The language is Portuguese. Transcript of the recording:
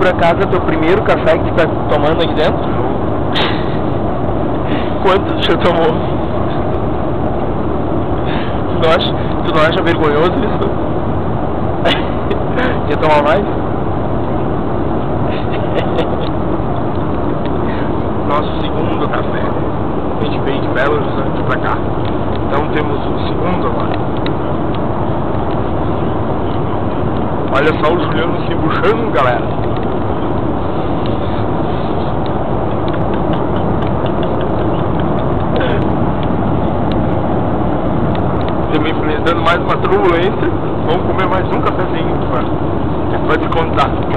por acaso é teu primeiro café que tu tá tomando aqui dentro? Quantos já tomou? Tu não acha vergonhoso isso? Quer tomar mais? Nosso segundo café. A gente veio de Belo Horizonte pra cá. Então temos o segundo agora. Olha só o Juliano se embuchando, galera. Também influenciando mais uma turbulência. Vamos comer mais um cafezinho pra te contar.